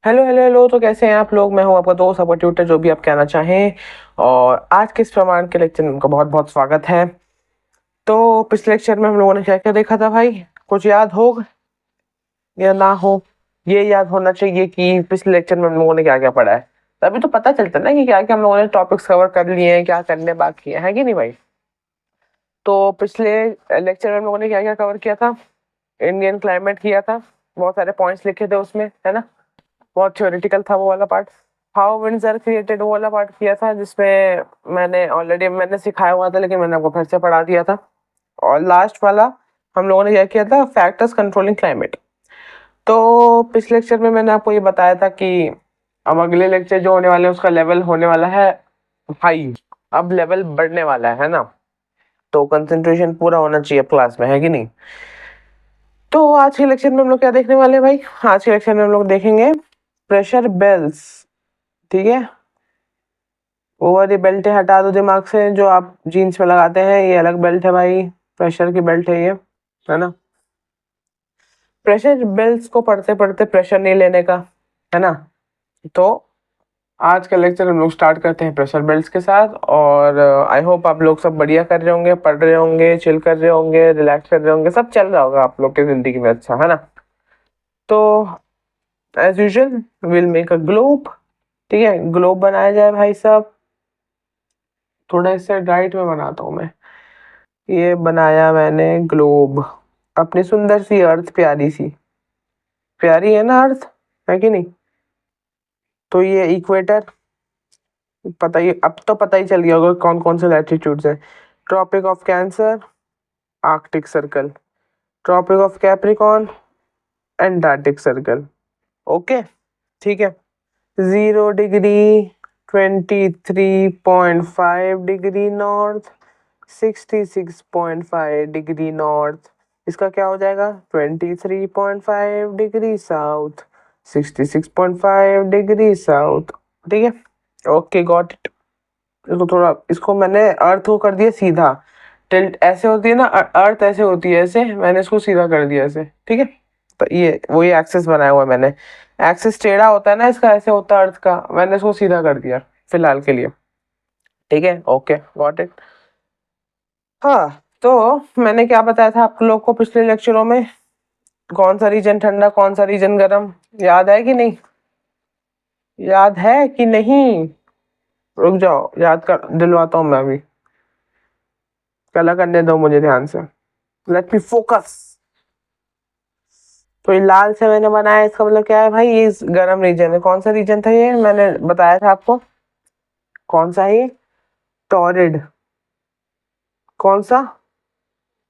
Hello hello hello. तो कैसे हैं आप लोग? मैं हूं आपका दोस्त, आपका ट्यूटर, जो भी आप कहना चाहें। और आज के इस प्रमाण के लेक्चर में उनका बहुत बहुत स्वागत है। तो पिछले लेक्चर में हम लोगों ने क्या क्या देखा था भाई? कुछ याद हो या ना हो? ये याद होना चाहिए कि पिछले लेक्चर में हम लोगों ने क्या क्या पढ़ा है। तभी तो पता चलता है ना कि क्या क्या हम लोगों ने टॉपिक्स कवर कर लिए हैं, क्या करने बाकी है कि नहीं भाई? तो पिछले लेक्चर में हम लोगों ने क्या क्या कवर किया था? इंडियन क्लाइमेट किया था, बहुत सारे पॉइंट्स लिखे थे उसमें, है ना? बहुत थ्योरेटिकल था वो वाला part. How winds are created वो वाला पार्ट किया था, जिसमें मैंने सिखाया हुआ था, लेकिन मैंने आपको फिर से पढ़ा दिया था। और लास्ट वाला हम लोगों ने क्या किया था? Factors controlling climate. तो पिछले लेक्चर में मैंने आपको ये बताया था कि अब अगले लेक्चर जो होने वाले हैं उसका लेवल होने वाला है हाई। अब लेवल बढ़ने वाला है ना? तो कंसंट्रेशन पूरा होना चाहिए क्लास में, है कि नहीं? तो आज के लेक्चर में हम लोग क्या देखने वाले हैं भाई? आज के लेक्चर में हम लोग देखेंगे प्रेशर बेल्स। ठीक है, वो वाली बेल्ट हटा दो दिमाग से जो आप जीन्स में लगाते हैं। ये अलग बेल्ट है भाई, प्रेशर की बेल्ट है ये, है ना? प्रेशर बेल्ट को पढ़ते पढ़ते प्रेशर नहीं लेने का, है ना? तो आज का लेक्चर हम लोग स्टार्ट करते हैं प्रेशर बेल्ट्स के साथ। और आई होप आप लोग सब बढ़िया कर रहे होंगे, पढ़ रहे होंगे, चिल कर रहे होंगे, रिलैक्स कर रहे होंगे, सब चल रहा होगा आप लोग की जिंदगी में, अच्छा है ना? तो as usual will make a globe. ठीक है, ग्लोब बनाया जाए भाई साहब। थोड़ा इससे राइट में बनाता हूँ मैं। ये बनाया मैंने ग्लोब, अपनी सुंदर सी अर्थ, प्यारी सी, प्यारी है ना अर्थ, है कि नहीं? तो ये इक्वेटर, पता ही, अब तो पता ही चल गया होगा कौन कौन से लैटिट्यूड्स है। Tropic of cancer, arctic circle. Tropic of capricorn, antarctic circle. Okay, ठीक है। 0 degree, 23.5 degree north, 66.5 degree north. इसका क्या हो जाएगा? 23.5 डिग्री साउथ, 66.5 डिग्री साउथ। ठीक है, ओके, गॉट इट। इसको थोड़ा, इसको मैंने अर्थ को कर दिया सीधा। टिल्ट ऐसे होती है ना, अर्थ ऐसे होती है ऐसे, मैंने इसको सीधा कर दिया ऐसे। ठीक है, तो ये वही एक्सेस बनाया हुआ है मैंने। एक्सेस टेढ़ा होता है ना इसका, ऐसे होता है अर्थ का, मैंने इसको सीधा कर दिया फिलहाल के लिए। ठीक है, ओके, गॉट इट। हाँ, तो मैंने क्या बताया था आप लोग को पिछले लेक्चरों में? कौन सा रीजन ठंडा, कौन सा रीजन गर्म, याद है कि नहीं? याद है कि नहीं? रुक जाओ, याद कर दिलवाता हूँ मैं अभी। कला करने दो मुझे ध्यान से, लेट मी फोकस। तो ये लाल से मैंने बनाया, इसका मतलब क्या है भाई? ये गर्म रीजन है। कौन सा रीजन था ये? मैंने बताया था आपको, कौन सा है ये? टॉरिड। कौन सा?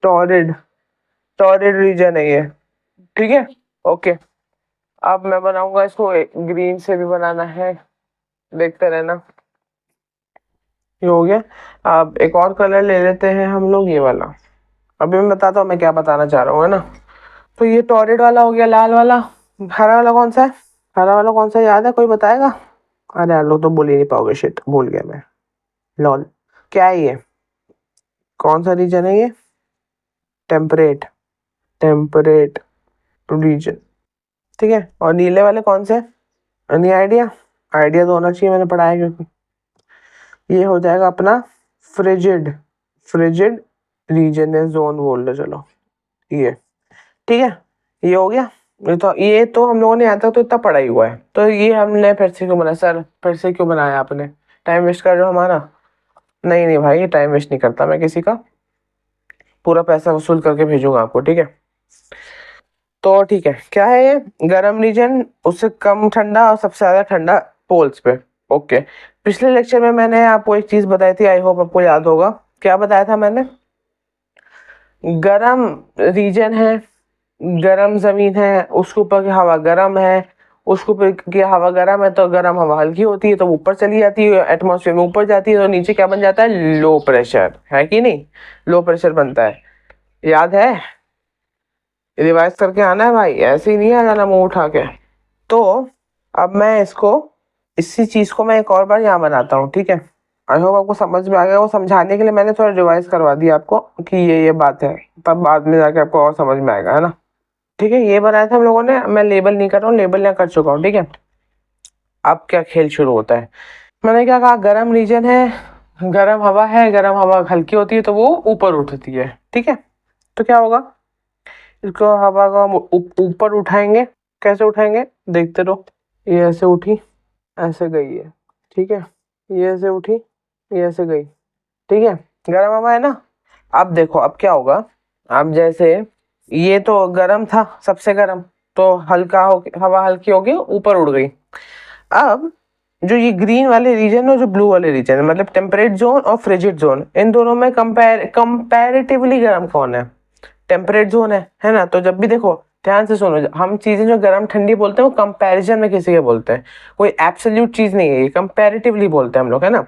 टॉरिड। टॉरिड रीजन है ये। ठीक है, ओके। अब मैं बनाऊंगा इसको, ग्रीन से भी बनाना है, देखते रहना। ये हो गया। अब एक और कलर ले लेते हैं हम लोग, ये वाला। अभी मैं बताता हूँ मैं क्या बताना चाह रहा हूँ, है ना? तो ये टॉरिड वाला हो गया, लाल वाला। हरा वाला कौन सा है? हरा वाला कौन सा, याद है? कोई बताएगा? अरे यार, लोग तो बोल ही नहीं पाओगे, शिट, भूल गया मैं। लॉल। क्या है ये? कौन सा रीजन है ये? टेम्परेट। Temperate region. ठीक है, और नीले वाले कौन से? Any idea? आइडिया तो होना चाहिए, मैंने पढ़ा है क्योंकि। ये हो जाएगा अपना फ्रिजिड। फ्रिजिड रीजन है, जोन बोल लो, चलो ये। ठीक है, ये हो गया। ये तो हम लोगों ने यहाँ तक तो इतना पढ़ा ही हुआ है। तो ये हमने फिर से क्यों बनाया सर? फिर से क्यों बनाया आपने? टाइम वेस्ट कर रहे हो हमारा? नहीं नहीं भाई, टाइम वेस्ट नहीं करता मैं किसी का, पूरा पैसा वसूल करके भेजूंगा आपको। ठीक है, तो ठीक है, क्या है ये? गर्म रीजन, उससे कम ठंडा और सबसे ज्यादा ठंडा पोल्स पे। ओके, पिछले लेक्चर में मैंने आपको एक चीज बताई थी, आई होप आपको याद होगा। क्या बताया था मैंने? गर्म रीजन है, गर्म जमीन है, उसके ऊपर की हवा गर्म है, उसके ऊपर की हवा गर्म है, तो गर्म हवा हल्की होती है तो ऊपर चली जाती है, एटमॉस्फेयर में ऊपर जाती है, तो नीचे क्या बन जाता है? लो प्रेशर, है कि नहीं? लो प्रेशर बनता है, याद है? रिवाइज करके आना है भाई, ऐसे ही नहीं आ जाना मुंह उठा के। तो अब मैं इसको, इसी चीज को मैं एक और बार यहाँ बनाता हूँ। ठीक है, आई होप आपको समझ में आ गया। वो समझाने के लिए मैंने थोड़ा रिवाइज करवा दिया आपको कि ये बात है, तब बाद में जाके आपको और समझ में आएगा, है ना? ठीक है, ये बनाया था हम लोगों ने, मैं लेबल नहीं कर रहा हूँ, लेबल यहाँ कर चुका हूँ। ठीक है, अब क्या खेल शुरू होता है। मैंने क्या कहा, गर्म रीजन है, गर्म हवा है, गर्म हवा हल्की होती है तो वो ऊपर उठती है, ठीक है। तो क्या होगा, इसको हवा को हम ऊपर उठाएंगे। कैसे उठाएंगे, देखते रहो। ये ऐसे उठी, ऐसे गई है, ठीक है। ये ऐसे उठी, ये ऐसे गई, ठीक है। गर्म हवा है ना। अब देखो अब क्या होगा। अब जैसे ये तो गर्म था, सबसे गर्म, तो हल्का हो, हवा हल्की हो गई, ऊपर उड़ गई। अब जो ये ग्रीन वाले रीजन और जो ब्लू वाले रीजन है, मतलब टेम्परेट जोन और फ्रिजिड जोन, इन दोनों में कंपैरेटिवली गर्म कौन है, टेम्परेट जोन है ना। तो जब भी देखो, ध्यान से सुनो, हम चीजें जो गर्म ठंडी बोलते हैं वो कंपैरिजन में किसी के बोलते हैं, कोई एब्सोल्यूट चीज नहीं है, ये कंपैरेटिवली बोलते हैं हम लोग, है ना।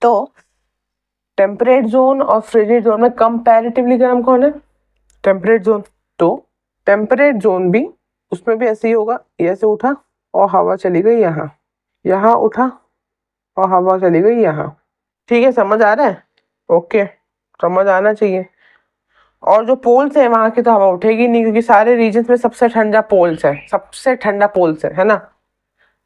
तो टेम्परेट जोन और फ्रिजिड जोन में कंपैरेटिवली गर्म कौन है, टेम्परेट जोन। तो टेम्परेट जोन भी, उसमें भी ऐसे ही होगा, ये ऐसे उठा और हवा चली गई यहाँ, यहाँ उठा और हवा चली गई यहाँ, ठीक है। समझ आ रहा है, ओके, समझ आना चाहिए। और जो पोल्स है वहां की तो हवा उठेगी नहीं, क्योंकि सारे रीजन्स में सबसे ठंडा पोल्स है, सबसे ठंडा पोल्स है ना।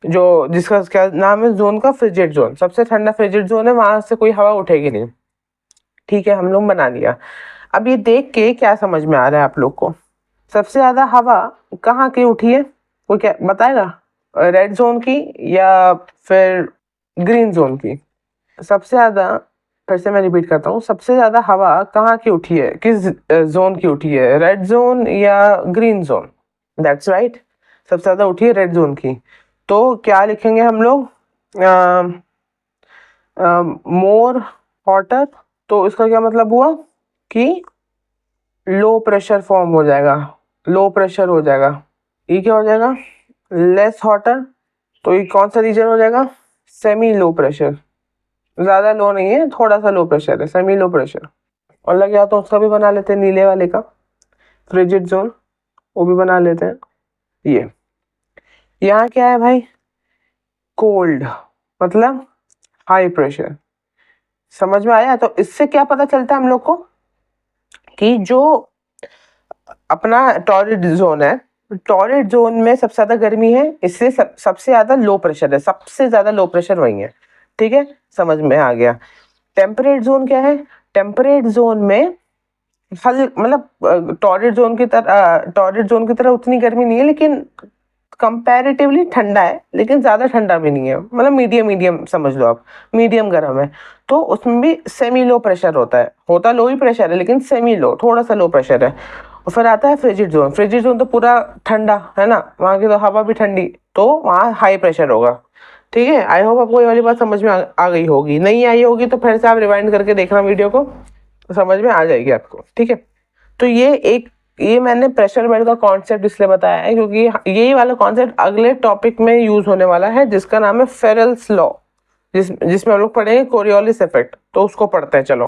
जो जिसका क्या नाम है जोन का, फ्रिजिड जोन, सबसे ठंडा फ्रिजिड जोन है, वहां से कोई हवा उठेगी नहीं, ठीक है। हम लोग बना लिया। अब ये देख के क्या समझ में आ रहा है आप लोग को, सबसे ज्यादा हवा कहाँ की उठी है, वो क्या बताएगा, रेड जोन की या फिर ग्रीन जोन की। सबसे ज्यादा, फिर से मैं रिपीट करता हूँ, सबसे ज्यादा हवा कहाँ की उठी है, किस जोन की उठी है, रेड जोन या ग्रीन जोन। दैट्स राइट, सबसे ज्यादा उठी है रेड जोन की। तो क्या लिखेंगे हम लोग, मोर हॉटर। तो इसका क्या मतलब हुआ कि लो प्रेशर फॉर्म हो जाएगा, लो प्रेशर हो जाएगा। ये क्या हो जाएगा, लेस हॉटर। तो ये कौन सा रीजन हो जाएगा, सेमी लो प्रेशर, ज्यादा लो नहीं है, थोड़ा सा लो प्रेशर है, सेमी लो प्रेशर। और लग जाता तो उसका भी बना लेते हैं, नीले वाले का फ्रिजिड जोन, वो भी बना लेते हैं। ये यहाँ क्या है भाई, कोल्ड, मतलब हाई प्रेशर। समझ में आया। तो इससे क्या पता चलता है हम लोग को कि जो अपना टॉरिड जोन है, टॉरिड जोन में सबसे ज्यादा गर्मी है, इससे सबसे ज्यादा लो प्रेशर है, सबसे ज्यादा लो प्रेशर वही है, ठीक है। समझ में आ गया। टेम्परेट जोन क्या है, टेम्परेट जोन में हल मतलब टॉरिड जोन की तरह उतनी गर्मी नहीं है, लेकिन कंपैरेटिवली ठंडा है, लेकिन ज्यादा ठंडा भी नहीं है, मतलब मीडियम मीडियम समझ लो आप, मीडियम गर्म है। तो उसमें भी सेमी लो प्रेशर होता है, होता लो ही प्रेशर है, लेकिन सेमी लो, थोड़ा सा लो प्रेशर है। और फिर आता है फ्रिजिड जोन, फ्रिजिड जोन तो पूरा ठंडा है ना, वहाँ की तो हवा भी ठंडी, तो वहाँ हाई प्रेशर होगा, ठीक है। आई होप आपको ये वाली बात समझ में आ गई होगी, नहीं आई होगी तो फिर से आप रिवाइंड करके देखना वीडियो को, तो समझ में आ जाएगी आपको, ठीक है। तो ये मैंने प्रेशर बेल्ट का कॉन्सेप्ट इसलिए बताया है क्योंकि यही वाला कॉन्सेप्ट अगले टॉपिक में यूज होने वाला है, जिसका नाम है फेरेल्स लॉ, जिसमें हम लोग पढ़ेंगे कोरियोलिस इफेक्ट। तो उसको पढ़ते हैं, चलो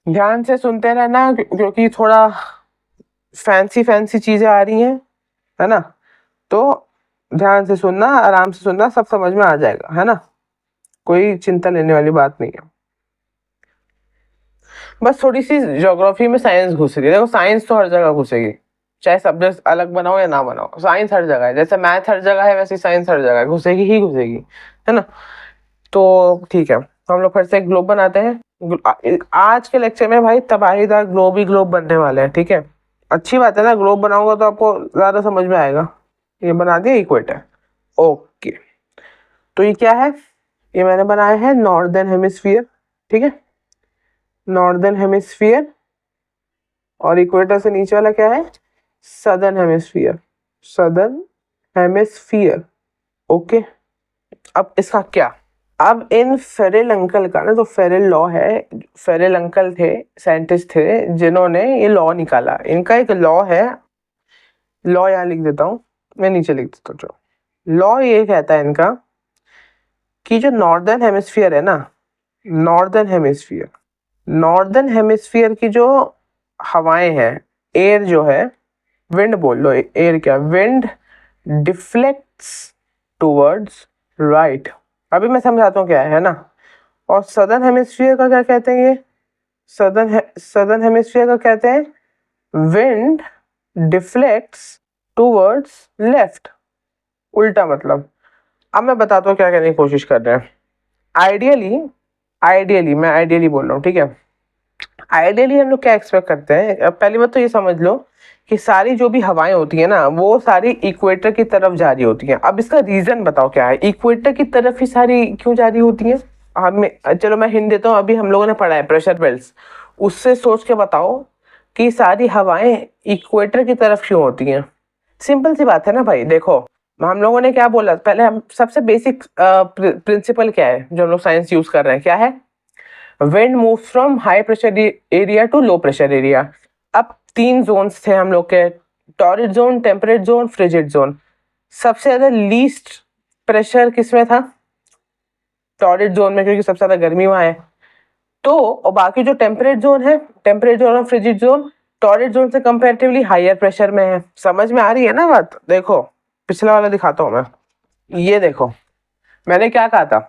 ध्यान से सुनते रहना, क्योंकि थोड़ा फैंसी फैंसी चीजें आ रही हैं, है ना। तो ध्यान से सुनना, आराम से सुनना, सब समझ में आ जाएगा, है ना, कोई चिंता लेने वाली बात नहीं है। बस थोड़ी सी ज्योग्राफी में साइंस घुसेगी, देखो साइंस तो हर जगह घुसेगी, चाहे सब्जेक्ट अलग बनाओ या ना बनाओ, साइंस हर जगह है, जैसे मैथ हर जगह है वैसे साइंस हर जगह है, घुसेगी ही घुसेगी, है ना। तो ठीक है, हम लोग फिर से ग्लोब बनाते हैं। आज के लेक्चर में भाई तबाहीदार ग्लोब ही ग्लोब बनने वाले हैं, ठीक है। अच्छी बात है ना, ग्लोब बनाऊंगा तो आपको ज्यादा समझ में आएगा। ये बना दिया इक्वेटर, ओके। तो ये क्या है, ये मैंने बनाया है नॉर्दर्न हेमिस्फीयर, ठीक है, नॉर्दर्न हेमिस्फीयर। और इक्वेटर से नीचे वाला क्या है, southern hemisphere, southern hemisphere, okay. अब इसका क्या, अब इन फेरेल अंकल का ना, जो फेरेल लॉ है, फेरेल अंकल थे, साइंटिस्ट थे जिन्होंने ये लॉ निकाला, इनका एक लॉ है, लॉ यहाँ लिख देता हूँ, मैं नीचे लिख देता हूँ। लॉ ये कहता है इनका कि जो नॉर्दर्न हेमिस्फीयर है ना, नॉर्दर्न हेमिस्फीयर, नॉर्दर्न हेमिस्फीयर की जो हवाएं हैं, एयर जो है, विंड बोल लो, एयर क्या, विंड डिफ्लेक्ट्स टुवर्ड्स राइट। अभी मैं समझाता हूँ क्या है ना। और सदर्न हेमिस्फीयर का क्या कहते हैं, ये सदर्न हेमिस्फीयर का कहते हैं विंड डिफ्लेक्ट्स टुवर्ड्स लेफ्ट, उल्टा मतलब। अब मैं बताता हूँ क्या कहने की कोशिश कर रहे हैं। आइडियली मैं आइडियली बोल रहा हूँ, ठीक है। आइडियली हम लोग क्या एक्सपेक्ट करते हैं, अब पहली बात तो ये समझ लो कि सारी जो भी हवाएं होती है ना वो सारी इक्वेटर की तरफ जा रही होती हैं। अब इसका रीजन बताओ क्या है, इक्वेटर की तरफ ही सारी क्यों जा रही होती हैं? हमें चलो मैं हिंट देता हूँ, अभी हम लोगों ने पढ़ा है प्रेशर बेल्ट्स, उससे सोच के बताओ कि सारी हवाएं इक्वेटर की तरफ क्यों होती हैं। सिंपल सी बात है ना भाई। देखो हम लोगों ने क्या बोला पहले, हम सबसे बेसिक प्रिंसिपल क्या है जो हम लोग साइंस यूज कर रहे हैं, क्या है? Wind move from high pressure area to low pressure area. अब 3 जोन्स थे हम लोग के, torrid zone, temperate zone, frigid zone. सबसे ज्यादा लीस्ट प्रेशर किसमें था? टॉरिड जोन में, क्योंकि सबसे ज्यादा गर्मी वहां है। तो और बाकी जो टेम्परेट जोन है, टेम्परेट जोन और फ्रिजिड जोन टॉरिड जोन से कंपैरेटिवली हायर प्रेशर में है। समझ में आ रही है ना बात? देखो पिछला वाला दिखाता हूं मैं, ये देखो मैंने क्या कहा था,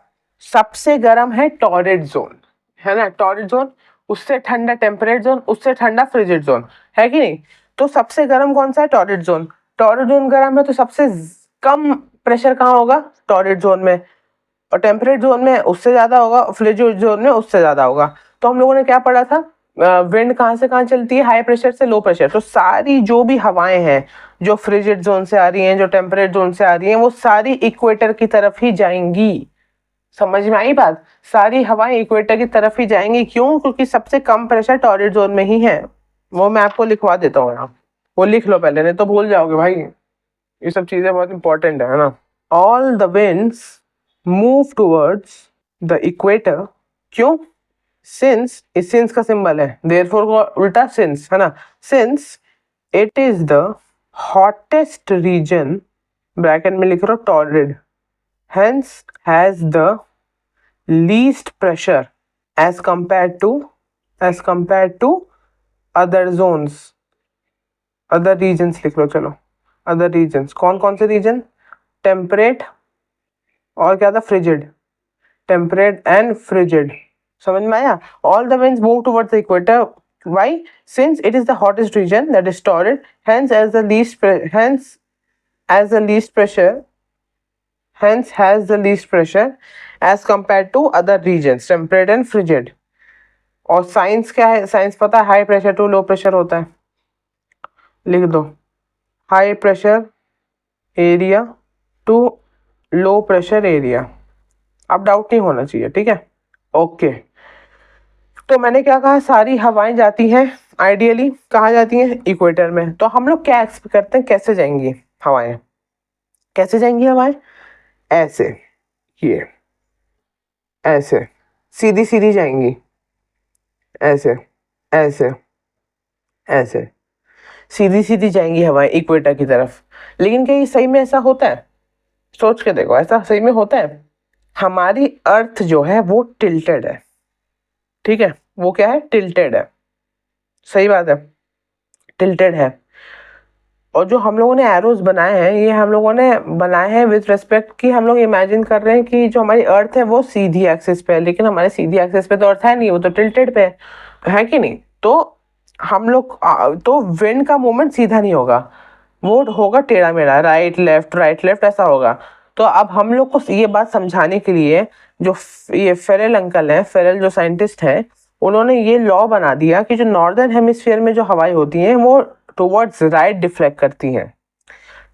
सबसे गर्म है टॉरिड जोन, है ना, टॉरिड जोन, उससे ठंडा टेम्परेट जोन, उससे ठंडा फ्रिजिड जोन, है कि नहीं? तो सबसे गर्म कौन सा है? Torrid zone. टॉरिड जोन गर्म है तो सबसे कम प्रेशर कहाँ होगा? टॉरिड जोन में। और टेम्परेट जोन में उससे ज्यादा होगा, फ्रिजिड जोन में उससे ज्यादा होगा। तो हम लोगों ने क्या पढ़ा था, विंड कहाँ से कहाँ चलती है? हाई प्रेशर से लो प्रेशर। तो सारी जो भी हवाएं हैं जो फ्रिजिड जोन से आ रही हैं, जो टेम्परेट जोन से आ रही हैं, वो सारी इक्वेटर की तरफ ही जाएंगी। समझ में आई बात? सारी हवाएं इक्वेटर की तरफ ही जाएंगी। क्यों? क्योंकि सबसे कम प्रेशर टॉरिड जोन में ही है। वो मैं आपको लिखवा देता हूँ यहाँ, वो लिख लो पहले, नहीं तो भूल जाओगे भाई। ये सब चीजें बहुत इंपॉर्टेंट है ना। All the winds move towards the equator. क्यों? सिंस, इस सिंस का सिंबल है, देयरफॉर का उल्टा सिंस, है ना। Since it is the hottest region, bracket में लिख रहा हूँ torrid, hence has the least pressure as compared to other zones, other regions लिख लो। चलो other regions कौन कौन से रीजन? टेम्परेट और क्या था? फ्रिजिड। Temperate and frigid. समझ में आया? All the winds move towards the equator. Why? Since it is the hottest region, that is torrid, hence as the least pressure, hence has the least pressure as compared to other regions, temperate and frigid. और science क्या है? Science पता है, high pressure to low pressure होता है। लिख दो, high pressure area to low pressure area. अब डाउट नहीं होना चाहिए, ठीक है? ओके। तो मैंने क्या कहा, सारी हवाएं जाती हैं आइडियली कहाँ जाती हैं? इक्वेटर में। तो हम लोग क्या एक्सपेक्ट करते हैं, कैसे जाएंगी हवाएं? कैसे जाएंगी हवाएं? ऐसे, ये ऐसे सीधी सीधी जाएंगी, ऐसे ऐसे ऐसे सीधी सीधी जाएंगी हवाएं इक्वेटर की तरफ। लेकिन क्या ये सही में ऐसा होता है? सोच के देखो, ऐसा सही में होता है? हमारी अर्थ जो है वो टिल्टेड है, ठीक है? वो क्या है? टिल्टेड है। सही बात है, टिल्टेड है। और जो हम लोगों ने एरोज बनाए हैं, ये हम लोगों ने बनाए हैं विद रिस्पेक्ट कि हम लोग इमेजिन कर रहे हैं कि जो हमारी अर्थ है वो सीधी एक्सिस पे है, लेकिन हमारे सीधी एक्सिस पे तो अर्थ है नहीं, वो तो टिल्टेड पे है कि नहीं? तो हम लोग तो विंड का मूवमेंट सीधा नहीं होगा, वो होगा टेढ़ा मेढ़ा, राइट लेफ्ट ऐसा होगा। तो अब हम लोग को ये बात समझाने के लिए जो ये फेरेल अंकल हैं, फेरेल जो साइंटिस्ट हैं, उन्होंने ये लॉ बना दिया कि जो नॉर्दर्न हेमिस्फीयर में जो हवाएं होती हैं वो टुवर्ड्स राइट डिफ्लेक्ट करती हैं।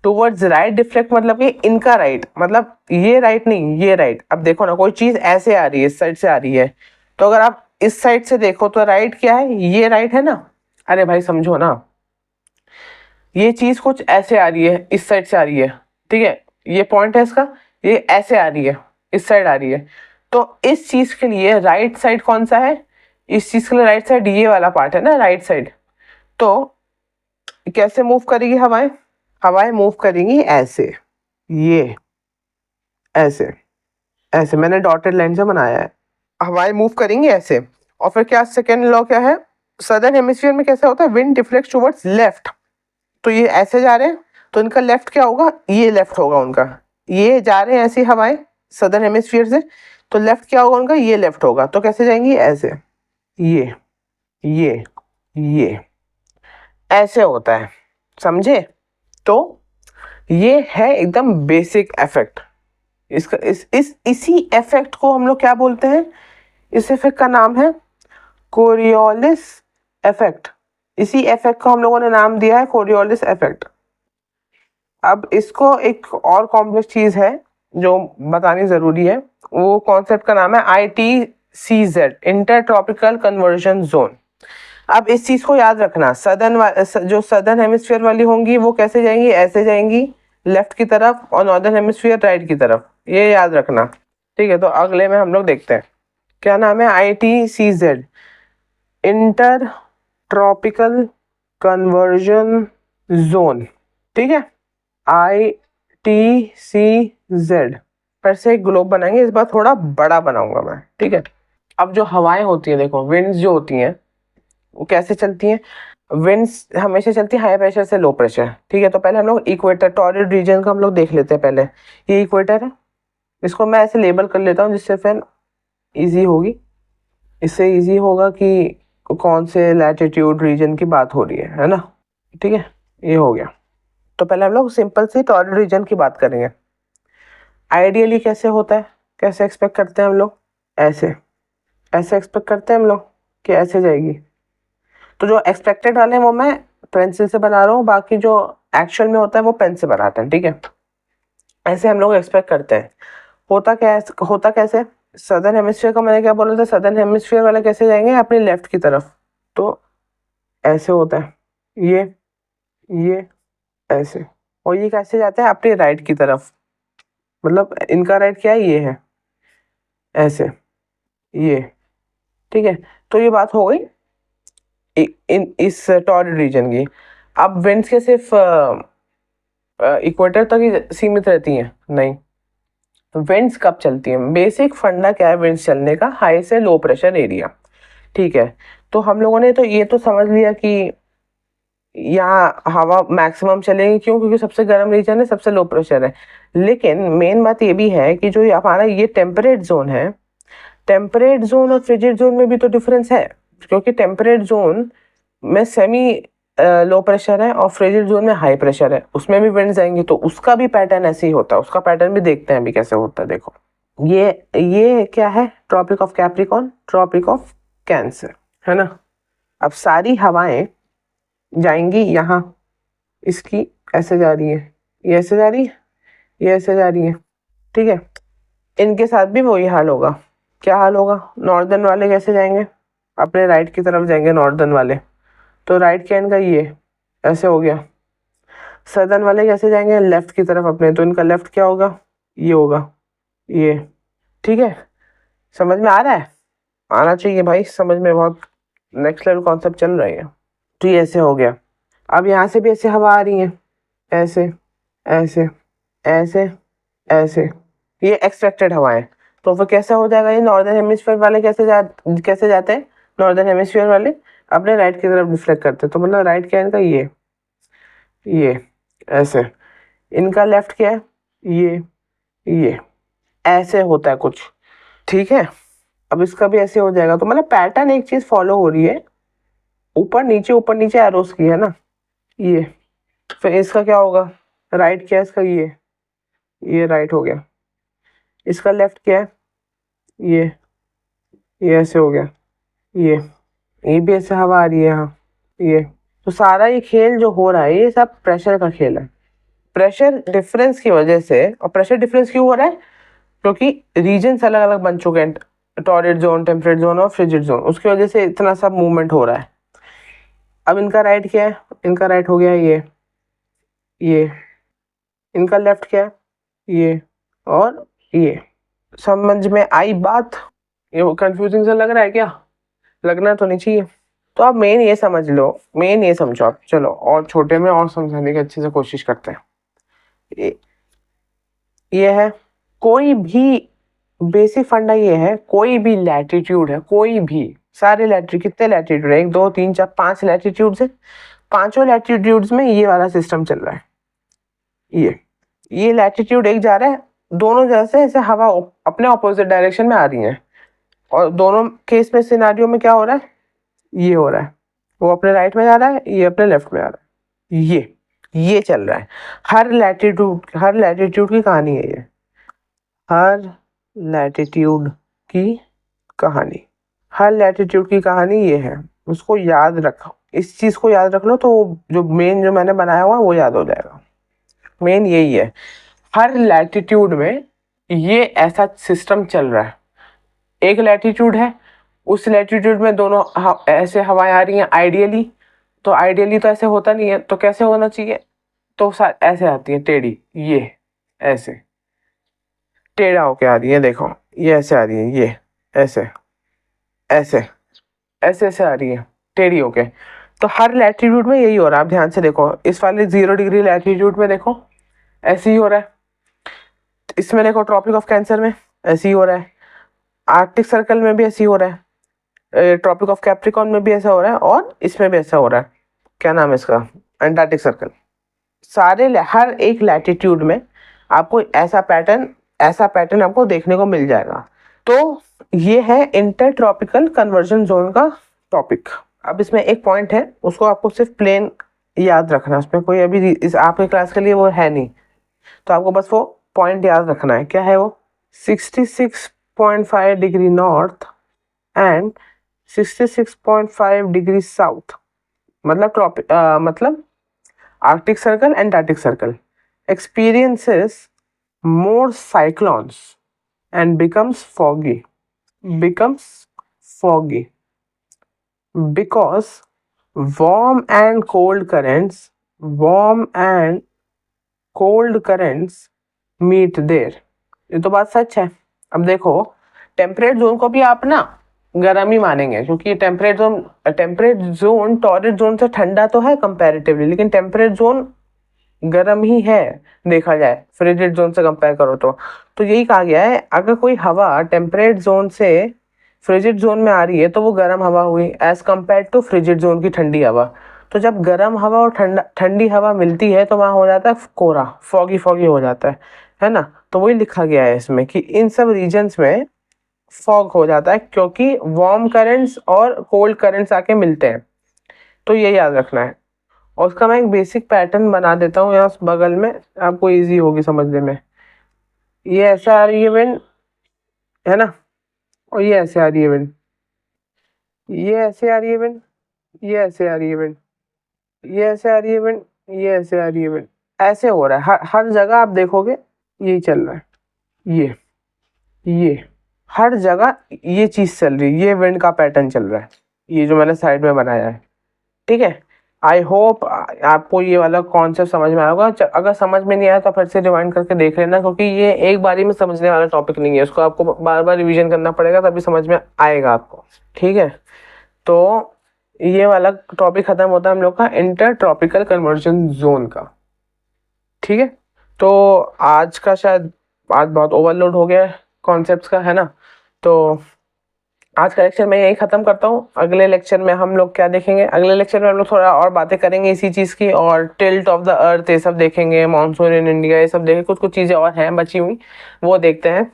टुवर्ड्स राइट डिफ्लेक्ट मतलब कि इनका राइट, मतलब ये राइट नहीं, ये राइट। अब देखो ना, कोई चीज ऐसे आ रही है, इस साइड से आ रही है, तो अगर आप इस साइड से देखो तो राइट क्या है? ये राइट है ना। अरे भाई समझो ना, ये चीज कुछ ऐसे आ रही है, इस साइड से आ रही है, ठीक है? ये पॉइंट है इसका, ये ऐसे आ रही है, इस साइड आ रही है। तो इस चीज के लिए राइट साइड कौन सा है? इस चीज के लिए राइट साइड ये वाला पार्ट है ना, राइट साइड। तो कैसे मूव करेगी हवाएं? हवाएं मूव करेंगी ऐसे, ये ऐसे ऐसे, मैंने डॉटेड लाइन से बनाया है। हवाएं मूव करेंगी ऐसे। और फिर क्या सेकेंड लॉ क्या है? सदर्न हेमिस्फीयर में कैसा होता है? Wind deflects towards left. तो ये ऐसे जा रहे हैं, तो इनका लेफ्ट क्या होगा? ये लेफ्ट होगा उनका। ये जा रहे हैं ऐसी हवाएं सदर्न हेमिस्फीयर से, तो लेफ्ट क्या होगा उनका? ये लेफ्ट होगा। तो कैसे जाएंगी? ऐसे, ये ये ऐसे होता है, समझे? तो ये है एकदम बेसिक इफेक्ट, इसका इसी इफेक्ट को हम लोग क्या बोलते हैं? इस इफेक्ट का नाम है कोरियोलिस इफेक्ट। इसी इफेक्ट को हम लोगों ने नाम दिया है कोरियोलिस इफेक्ट। अब इसको एक और कॉम्प्लेक्स चीज है जो बतानी जरूरी है, वो कॉन्सेप्ट का नाम है ITCZ, inter tropical convergence zone. अब इस चीज को याद रखना, जो सदर्न हेमिस्फीयर वाली होंगी वो कैसे जाएंगी? ऐसे जाएंगी लेफ्ट की तरफ, और नॉर्दर्न हेमिस्फीयर राइट की तरफ, ये याद रखना। ठीक है, तो अगले में हम लोग देखते हैं क्या नाम है, ITCZ, inter tropical convergence zone. ठीक है, ITCZ। फिर से एक ग्लोब बनाएंगे, इस बार थोड़ा बड़ा बनाऊंगा मैं। ठीक है, अब जो हवाएं होती है, देखो विंड्स जो होती हैं वो कैसे चलती हैं? विंड्स हमेशा चलती है हाई प्रेशर से लो प्रेशर। ठीक है, तो पहले हम लोग इक्वेटर टॉररिड रीजन का हम लोग देख लेते हैं। पहले ये इक्वेटर है, इसको मैं ऐसे लेबल कर लेता हूँ जिससे फिर इजी होगी, इससे इजी होगा कि कौन से लैटिट्यूड रीजन की बात हो रही है ना। ठीक है, ये हो गया। तो पहले हम लोग सिंपल सी टॉररिड रीजन की बात करेंगे। आइडियली कैसे होता है, कैसे एक्सपेक्ट करते हैं हम लोग? ऐसे ऐसे एक्सपेक्ट करते हैं हम लोग कि ऐसे जाएगी। तो जो एक्सपेक्टेड वाले हैं वो मैं पेंसिल से बना रहा हूँ, बाकी जो एक्चुअल में होता है वो पेन से बनाते हैं। ठीक है, ऐसे हम लोग एक्सपेक्ट करते हैं। होता कैसे? सदर्न हेमिस्फीयर का मैंने क्या बोला था, सदर्न हेमिस्फीयर वाले कैसे जाएंगे? अपनी लेफ्ट की तरफ, तो ऐसे होता है ये ऐसे। और ये कैसे जाते हैं? अपनी राइट की तरफ, मतलब इनका राइट क्या है? ये है, ऐसे ये। ठीक है, तो ये बात हो गई इन इस टॉररिड रीजन की। अब विंड्स के सिर्फ इक्वेटर तक ही सीमित रहती हैं? नहीं, विंड्स कब चलती हैं? बेसिक फंडा क्या है विंड्स चलने का? हाई से लो प्रेशर एरिया। ठीक है, तो हम लोगों ने तो ये तो समझ लिया कि यहाँ हवा मैक्सिमम चलेगी, क्यों? क्योंकि सबसे गर्म रीजन है, सबसे लो प्रेशर है। लेकिन मेन बात ये भी है कि जो हमारा ये टेम्परेट जोन है, टेम्परेट जोन और फ्रिजिड जोन में भी तो डिफरेंस है। क्योंकि टेम्परेट जोन में सेमी लो प्रेशर है और फ्रिजिड जोन में हाई प्रेशर है, उसमें भी विंड्स आएंगी, तो उसका भी पैटर्न ऐसे ही होता है। उसका पैटर्न भी देखते हैं अभी कैसे होता है। देखो ये क्या है? Tropic of capricorn, tropic of cancer, है ना। अब सारी हवाएं जाएंगी यहाँ, इसकी ऐसे जा रही है, ये ऐसे जा रही है, ये ऐसे जा रही है। ठीक है, इनके साथ भी वही हाल होगा। क्या हाल होगा? नॉर्दर्न वाले कैसे जाएंगे? अपने राइट की तरफ जाएंगे नॉर्दर्न वाले, तो राइट क्या इनका? ये ऐसे हो गया। सदर्न वाले कैसे जाएंगे? लेफ्ट की तरफ अपने, तो इनका लेफ्ट क्या होगा? ये होगा, ये। ठीक है, समझ में आ रहा है? आना चाहिए भाई समझ में, बहुत नेक्स्ट लेवल कॉन्सेप्ट चल रही है। तो ये ऐसे हो गया। अब यहाँ से भी ऐसे हवा आ रही है, ऐसे ऐसे ऐसे ऐसे, ये एक्सपेक्टेड हवाएं। तो फिर कैसा हो जाएगा ये? नॉर्दर्न हेमिस्फीयर वाले कैसे जाते हैं? नॉर्दर्न हेमिस्फीयर वाले अपने राइट की तरफ रिफ्लेक्ट करते हैं। तो मतलब राइट क्या है इनका? ये ऐसे। इनका लेफ्ट क्या है? ये ऐसे होता है कुछ। ठीक है, अब इसका भी ऐसे हो जाएगा। तो मतलब पैटर्न एक चीज फॉलो हो रही है, ऊपर नीचे एरोस की, है ना। ये फिर इसका क्या होगा? राइट क्या है इसका? ये राइट हो गया। इसका लेफ्ट क्या है? ये ये ऐसे हो गया। ये भी ऐसे हवा आ रही है यहाँ, ये। तो सारा ये खेल जो हो रहा है ये सब प्रेशर का खेल है। प्रेशर डिफरेंस की वजह से, और प्रेशर डिफरेंस क्यों हो रहा है? क्योंकि रीजन्स अलग अलग बन चुके हैं, टॉररिड जोन, टेम्परेट जोन और फ्रिजिड जोन, उसकी वजह से इतना सब मूवमेंट हो रहा है। अब इनका राइट क्या है? इनका राइट हो गया ये। इनका लेफ्ट क्या है? ये और ये। समझ में आई बात? ये कंफ्यूजिंग सा लग रहा है क्या? लगना तो नहीं चाहिए। तो आप मेन ये समझ लो, मेन ये समझो आप। चलो और छोटे में और समझाने की अच्छे से कोशिश करते हैं। ये है कोई भी बेसिक फंडा, ये है कोई भी लैटिट्यूड है, कोई भी, सारे लैटिट्यूड, कितने लैटिट्यूड है? 1 2 3 4 5 लैटिट्यूड्स है। पांचों लैटिट्यूड्स में ये वाला सिस्टम चल रहा है। ये लैटिट्यूड एक जा रहा है, दोनों जगह से ऐसे हवा अपने ऑपोजिट डायरेक्शन में आ रही है, और दोनों केस में सिनारियो में क्या हो रहा है? ये हो रहा है, वो अपने राइट में जा रहा है, ये अपने लेफ्ट में आ रहा है। ये चल रहा है। हर लैटिट्यूड की कहानी है ये। हर लैटिट्यूड की कहानी। हर लैटिट्यूड की कहानी ये है, उसको याद रखो, इस चीज को याद रख लो तो जो मेन जो मैंने बनाया हुआ वो याद हो जाएगा। मेन यही है, हर लैटिट्यूड में ये ऐसा सिस्टम चल रहा है। एक लैटिट्यूड है, उस लैटिट्यूड में दोनों ऐसे हवाएं आ रही हैं आइडियली, तो आइडियली तो ऐसे होता नहीं है, तो कैसे होना चाहिए, तो ऐसे आती है टेढ़ी, ये ऐसे टेढ़ा होके आ रही है, देखो ये ऐसे आ रही है, ये ऐसे ऐसे ऐसे ऐसे आ रही है टेढ़ी होके। तो हर लैटिट्यूड में यही हो रहा है, आप ध्यान से देखो, इस वाले 0 डिग्री लैटिट्यूड में देखो ऐसे ही हो रहा है, इसमें देखो ट्रॉपिक ऑफ कैंसर में ऐसे ही हो रहा है, आर्कटिक सर्कल में भी ऐसे ही हो रहा है, ट्रॉपिक ऑफ कैप्रिकॉर्न में भी ऐसा हो रहा है, और इसमें भी ऐसा हो रहा है, क्या नाम है इसका, अंटार्कटिक सर्कल। हर एक लैटिट्यूड में आपको ऐसा पैटर्न आपको देखने को मिल जाएगा। तो ये है इंटर ट्रॉपिकल कन्वर्जन जोन का टॉपिक। अब इसमें एक पॉइंट है, उसको आपको सिर्फ प्लेन याद रखना, उसमें कोई अभी इस आपके क्लास के लिए वो है नहीं, तो आपको बस वो पॉइंट याद रखना है। क्या है वो, 66.5 degree north and 66.5 degree south, मतलब Arctic circle, Antarctic circle experiences more cyclones and becomes foggy because warm and cold currents meet there। ये तो बात सच है। अब देखो, टेम्परेट जोन को भी आप ना गर्म ही मानेंगे, क्योंकि टेम्परेट जोन टॉररेट जोन से ठंडा तो है कंपैरेटिवली, लेकिन टेम्परेट जोन गर्म ही है देखा जाए, फ्रिजिड जोन से कंपेयर करो तो यही कहा गया है, अगर कोई हवा टेम्परेट जोन से फ्रिजिड जोन में आ रही है तो वो गर्म हवा हुई as compare to frigid zone की ठंडी हवा। तो जब गर्म हवा और ठंडी हवा मिलती है तो वहाँ हो जाता है कोहरा, फॉगी हो जाता है ना। तो वही लिखा गया है इसमें कि इन सब रीजन्स में फॉग हो जाता है, क्योंकि वार्म करंट्स और कोल्ड करंट्स आके मिलते हैं। तो ये याद रखना है, और उसका मैं एक बेसिक पैटर्न बना देता हूँ यहाँ बगल में, आपको इजी होगी समझने में। ये ऐसे आ रही है विंड, है ना, और ये ऐसे आ रही है विंड, ये ऐसे आ रही है विंड, ये ऐसे आ रही है विंड, ये ऐसे आ रही है विंड, ये ऐसे आ रही है विंड, ऐसे हो रहा है हर जगह आप देखोगे यही चल रहा है। ये हर जगह ये चीज चल रही है, ये विंड का पैटर्न चल रहा है, ये जो मैंने साइड में बनाया है। ठीक है, आई होप आपको ये वाला कॉन्सेप्ट समझ में आया होगा। अगर समझ में नहीं आया तो फिर से रिवाइंड करके देख लेना, क्योंकि ये एक बारी में समझने वाला टॉपिक नहीं है, उसको आपको बार बार रिवीजन करना पड़ेगा तभी समझ में आएगा आपको। ठीक है, तो ये वाला टॉपिक खत्म होता है हम लोग का इंटर ट्रॉपिकल कन्वर्जन जोन का। ठीक है, तो आज का शायद आज बहुत ओवरलोड हो गया कॉन्सेप्ट्स का, है ना। तो आज का लेक्चर मैं यही खत्म करता हूँ। अगले लेक्चर में हम लोग क्या देखेंगे, अगले लेक्चर में हम लोग थोड़ा और बातें करेंगे इसी चीज़ की, और टिल्ट ऑफ द अर्थ ये सब देखेंगे, मानसून इन इंडिया ये सब देखेंगे, कुछ चीज़ें और हैं बची हुई वो देखते हैं।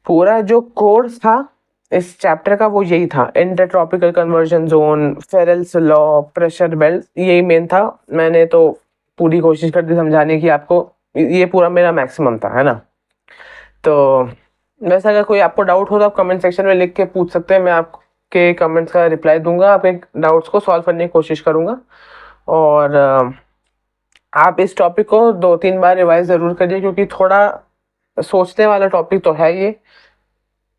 पूरा जो कोर्स था इस चैप्टर का वो यही था, inter tropical convergence zone, Ferrel's law, pressure belt, यही मेन था। मैंने तो पूरी कोशिश कर दी समझाने की आपको, ये पूरा मेरा मैक्सिमम था, है ना। तो वैसे अगर कोई आपको डाउट हो तो आप कमेंट सेक्शन में लिख के पूछ सकते हैं, मैं आपके कमेंट्स का रिप्लाई दूंगा, आपके डाउट्स को सॉल्व करने की कोशिश करूंगा। और आप इस टॉपिक को 2-3 बार रिवाइज ज़रूर करिए, क्योंकि थोड़ा सोचने वाला टॉपिक तो है ये,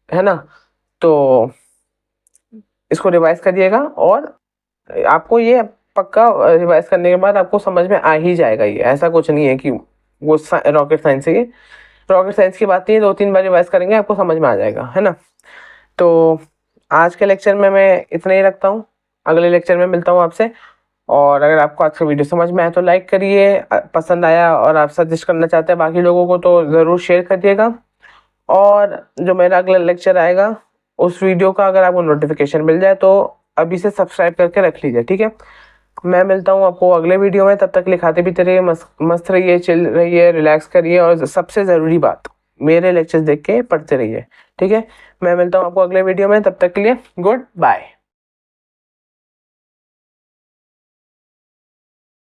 है ना। तो इसको रिवाइज करिएगा, और आपको ये पक्का रिवाइज करने के बाद आपको समझ में आ ही जाएगा। ये ऐसा कुछ नहीं है कि वो रॉकेट साइंस है, ये रॉकेट साइंस की बात नहीं है, 2-3 बार रिवाइज करेंगे आपको समझ में आ जाएगा, है ना। तो आज के लेक्चर में मैं इतना ही रखता हूँ, अगले लेक्चर में मिलता हूँ आपसे। और अगर आपको आज का वीडियो समझ में आया तो लाइक करिए, पसंद आया और आप सजेस्ट करना चाहते हैं बाकी लोगों को तो ज़रूर शेयर करिएगा। और जो मेरा अगला लेक्चर आएगा उस वीडियो का अगर आपको नोटिफिकेशन मिल जाए तो अभी से सब्सक्राइब करके रख लीजिए। ठीक है, मैं मिलता हूँ आपको अगले वीडियो में, तब तक के लिए खाते पीते रहिए, मस्त रहिए, चिल रहिए, रिलैक्स करिए, और सबसे ज़रूरी बात मेरे लेक्चर्स देख के पढ़ते रहिए। ठीक है, मैं मिलता हूँ आपको अगले वीडियो में, तब तक के लिए गुड बाय।